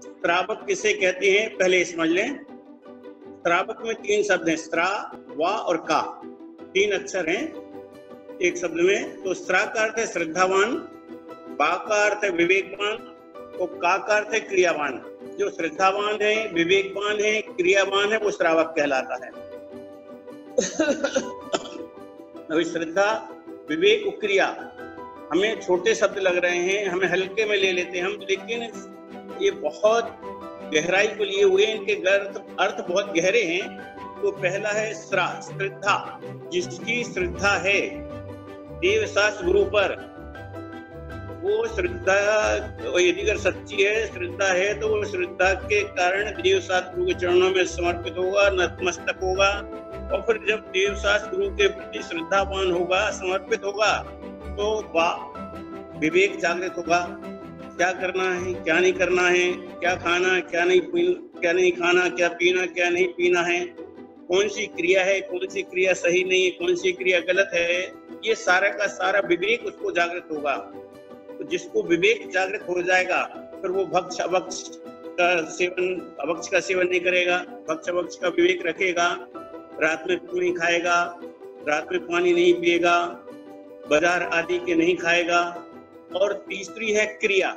श्रावक किसे कहते हैं पहले समझ लें। श्रावक में 3 शब्द हैं, स्त्रा, वा और का, 3 अक्षर हैं एक शब्द में। तो स्त्रा का अर्थ है श्रद्धावान, बा का अर्थ है विवेकवान और का अर्थ है क्रियावान। जो श्रद्धावान है, विवेकवान है, क्रियावान है, वो श्रावक कहलाता है। अभी श्रद्धा, विवेक और क्रिया हमें छोटे शब्द लग रहे हैं, हमें हल्के में ले लेते हैं हम, लेकिन ये बहुत गहराई को लिए हुए, इनके अर्थ बहुत गहरे हैं। तो पहला है श्रद्धा, जिसकी श्रद्धा है देवशास्त्र गुरु पर, वो श्रद्धा यदि अगर सच्ची है, श्रद्धा है, तो वो श्रद्धा के कारण देवशास्त्र गुरु के चरणों में समर्पित होगा, नतमस्तक होगा। और फिर जब देवशास्त्र गुरु के प्रति श्रद्धावान होगा, समर्पित होगा, तो विवेक जागृत होगा। क्या करना है, क्या नहीं करना है, क्या खाना, क्या नहीं खाना, क्या पीना, क्या नहीं पीना है, कौन सी क्रिया है, कौन सी क्रिया सही नहीं है, कौन सी क्रिया गलत है, ये सारा का सारा विवेक उसको जागृत होगा। तो जिसको विवेक जागृत हो जाएगा, फिर वो भक्ष अभक्ष का सेवन नहीं करेगा, भक्ष अभक्ष का विवेक रखेगा, रात में नहीं खाएगा, रात में पानी नहीं पिएगा, बाजार आदि के नहीं खाएगा। और तीसरी है क्रिया,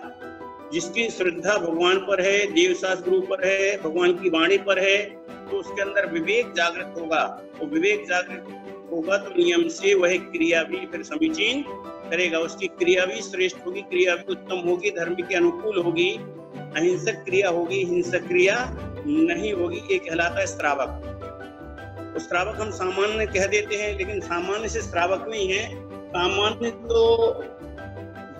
जिसकी श्रद्धा भगवान पर है, देवशास्त्र गुरु पर है, भगवान की वाणी पर है, तो उसके अंदर विवेक जागृत होगा। तो विवेक जागृत होगा तो नियम से वह क्रिया भी फिर समीचीन करेगा, उसकी क्रिया भी श्रेष्ठ होगी, क्रिया भी उत्तम होगी, धर्म के अनुकूल होगी, अहिंसक क्रिया होगी, हिंसक क्रिया नहीं होगी। ये कहलाता है श्रावक। तो श्रावक हम सामान्य कह देते हैं, लेकिन सामान्य से श्रावक नहीं है। सामान्य तो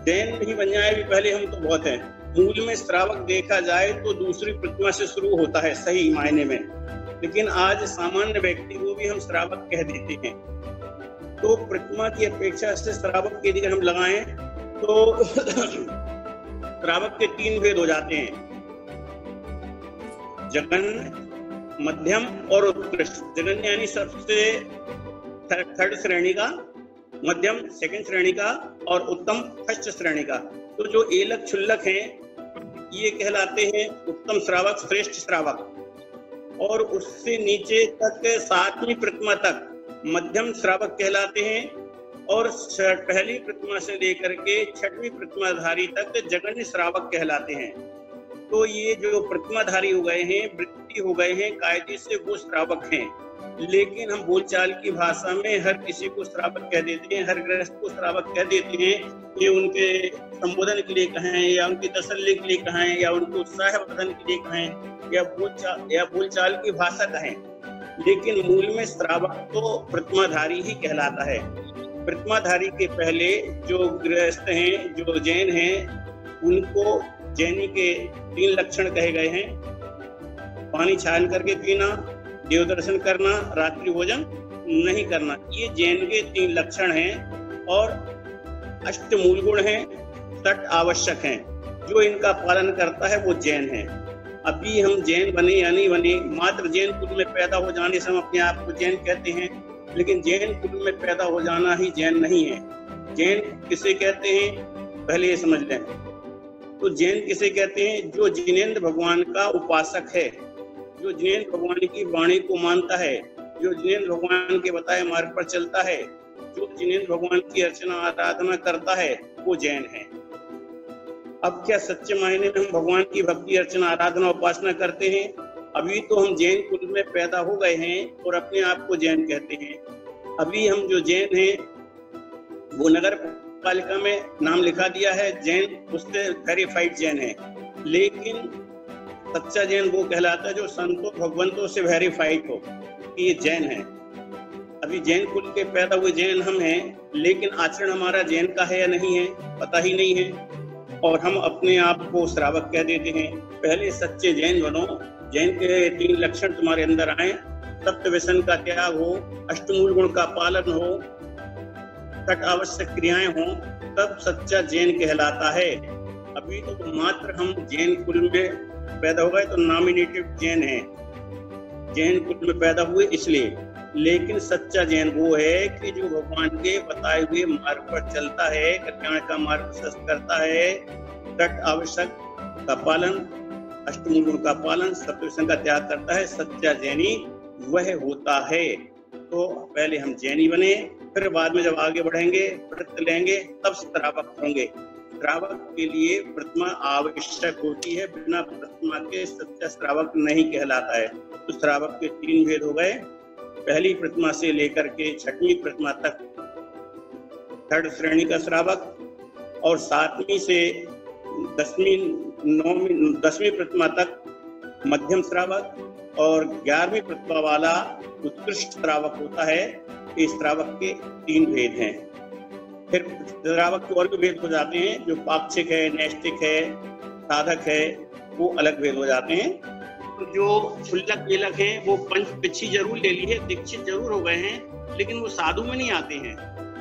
जैन नहीं बन जाए भी पहले हम तो बहुत हैं। मूल में श्रावक देखा जाए तो दूसरी प्रतिमा से शुरू होता है सही मायने में, लेकिन आज सामान्य व्यक्ति को भी हम श्रावक कह देते हैं। तो प्रतिमा की अपेक्षा से श्रावक के लिए हम लगाएं तो श्रावक के 3 भेद हो जाते हैं, जघन्य, मध्यम और उत्कृष्ट। जघन्य यानी सबसे थर्ड श्रेणी का, मध्यम सेकंड श्रेणी का और उत्तम फर्स्ट श्रेणी का। तो जो एलक क्षुल्लक हैं ये कहलाते हैं उत्तम श्रावक, श्रेष्ठ श्रावक। और उससे नीचे तक 7वीं प्रतिमा तक मध्यम श्रावक कहलाते हैं, और पहली प्रतिमा से लेकर के 6वीं प्रतिमाधारी तक जघन्य श्रावक कहलाते हैं। तो ये जो प्रतिमाधारी हो गए हैं, वृत्ति हो गए हैं, कायदे से वो श्रावक हैं। लेकिन हम बोलचाल की भाषा में हर किसी को श्रावक कह देते हैं, हर गृहस्थ को श्रावक कह देते हैं। ये उनके संबोधन के लिए कहें, या उनकी तसल्ली के लिए कहें, या उनको उत्साह वर्धन के लिए कहें, या बोलचाल की भाषा कहें। लेकिन मूल में श्रावक तो प्रतिमाधारी ही कहलाता है। प्रतिमाधारी के पहले जो गृहस्थ हैं, जो जैन हैं, उनको जैनी के 3 लक्षण कहे गए हैं। पानी छान करके पीना, देव दर्शन करना, रात्रि भोजन नहीं करना, ये जैन के 3 लक्षण हैं। और 8 मूल गुण हैं, 6 आवश्यक हैं। जो इनका पालन करता है वो जैन है। अभी हम जैन बने या नहीं बने, मात्र जैन कुल में पैदा हो जाने से हम अपने आप को जैन कहते हैं, लेकिन जैन कुल में पैदा हो जाना ही जैन नहीं है। जैन किसे कहते हैं पहले ये समझ लें। तो जैन किसे कहते हैं? जो जिनेंद्र भगवान का उपासक है, जो जिनेंद्र भगवान की वाणी को मानता है, जो जिनेंद्र भगवान के बताए मार्ग पर चलता है, जो जिनेंद्र भगवान की अर्चना आराधना करता है, वो जैन है। अब क्या सच्चे मायने में हम भगवान की भक्ति, अर्चना, आराधना, उपासना करते हैं? अभी तो हम जैन कुल में पैदा हो गए हैं और अपने आप को जैन कहते हैं। अभी हम जो जैन हैं वो नगर पालिका में नाम लिखा दिया है जैन, उससे वेरीफाइड जैन है। लेकिन सच्चा जैन वो कहलाता है जो संतों भगवंतों से वेरीफाइड हो कि ये जैन है। अभी जैन कुल के पैदा हुए जैन हम हैं, लेकिन आचरण हमारा जैन का है या नहीं है पता ही नहीं है, और हम अपने आप को श्रावक कह देते हैं। पहले सच्चे जैन बनो, जैन के 3 लक्षण तुम्हारे अंदर आए, सप्त व्यसन का त्याग हो, अष्टमूल गुण का पालन हो, 6 आवश्यक क्रियाएं हो, तब सच्चा जैन कहलाता है। अभी तो मात्र हम जैन कुल में पैदा हो गए तो नॉमिनेटिव जैन है, जैन कुल में पैदा हुए इसलिए। लेकिन सच्चा जैन वो है कि जो भगवान के बताए हुए मार्ग पर चलता है, कल्याण का मार्ग प्रशस्त करता है, 6 आवश्यक का पालन अष्टमूल गुण का पालन, सप्तव्यसन का त्याग करता है, सच्चा जैनी वह होता है। तो पहले हम जैनी बने, फिर बाद में जब आगे बढ़ेंगे, व्रत लेंगे, तब श्रावक होंगे। श्रावक के लिए प्रतिमा आवश्यक होती है, बिना प्रतिमा के सच्चा श्रावक नहीं कहलाता है। तो श्रावक के 3 भेद हो गए, पहली प्रतिमा से लेकर के 6वीं प्रतिमा तक 3rd श्रेणी का श्रावक, और 7वीं से 10वीं प्रतिमा तक मध्यम श्रावक, और 11वीं प्रतिमा वाला उत्कृष्ट श्रावक होता है। इस श्रावक के 3 भेद हैं। फिर श्रावक के और भी भेद हो जाते हैं, जो पाक्षिक है, नैष्ठिक है, साधक है, वो अलग भेद हो जाते हैं। तो जो क्षुल्लक वेलक हैं वो पंच पिच्छी जरूर ले ली है, दीक्षित जरूर हो गए हैं, लेकिन वो साधु में नहीं आते हैं,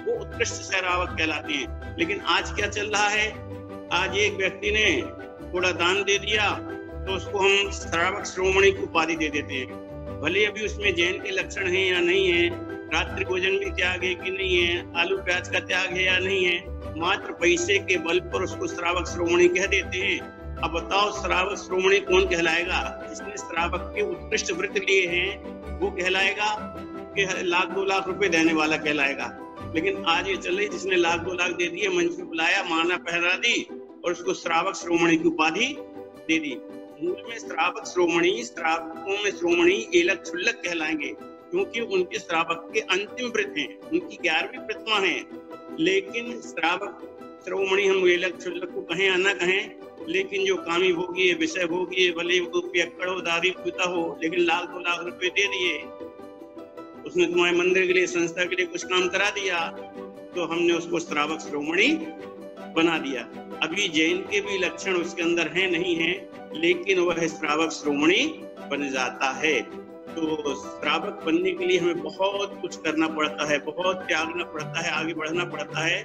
वो उत्कृष्ट श्रावक कहलाते हैं। लेकिन आज क्या चल रहा है, आज एक व्यक्ति ने थोड़ा दान दे दिया तो उसको हम श्रावक श्रोमणी की उपाधि दे देते हैं। भले अभी उसमें जैन के लक्षण हैं या नहीं है, रात्रि भोजन भी त्याग है कि नहीं है, आलू प्याज का त्याग है या नहीं है, मात्र पैसे के बल पर उसको श्रावक श्रोमणी कह देते हैं। अब बताओ श्रावक श्रोमणी कौन कहलाएगा? जिसने श्रावक के उत्कृष्ट व्रत लिए हैं वो कहलाएगा कि 1,00,000 2 लाख रुपए देने वाला कहलाएगा। लेकिन आज ये चल रही, जिसने 1,00,000 2 लाख दे दिए, मंच में बुलाया, माला पहना दी और उसको श्रावक श्रोमणी की उपाधि दे दी। मूल में श्रावक श्रोमणी, श्रावकों में श्रोमणी एलक क्षुल्लक कहलाएंगे, क्योंकि उनके श्रावक के अंतिम व्रत हैं, उनकी 11वीं प्रतिमा है। लेकिन श्रावक श्रोमणी हम एलक क्षुल्लक को कहें या ना कहें, लेकिन जो कामी भोगी है, विषय भोगी है, भले वो पियक्कड़ हो, दादी पिता हो, लेकिन 1,00,000 2 लाख रुपए दे दिए, उसने तुम्हारे मंदिर के लिए, संस्था के लिए कुछ काम करा दिया, तो हमने उसको श्रावक श्रोमणी बना दिया। अभी जैन के भी लक्षण उसके अंदर हैं नहीं है, लेकिन वह श्रावक श्रोमणी बन जाता है। तो श्रावक बनने के लिए हमें बहुत कुछ करना पड़ता है, बहुत त्यागना पड़ता है, आगे बढ़ना पड़ता है,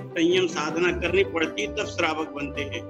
संयम साधना करनी पड़ती, तब श्रावक बनते हैं।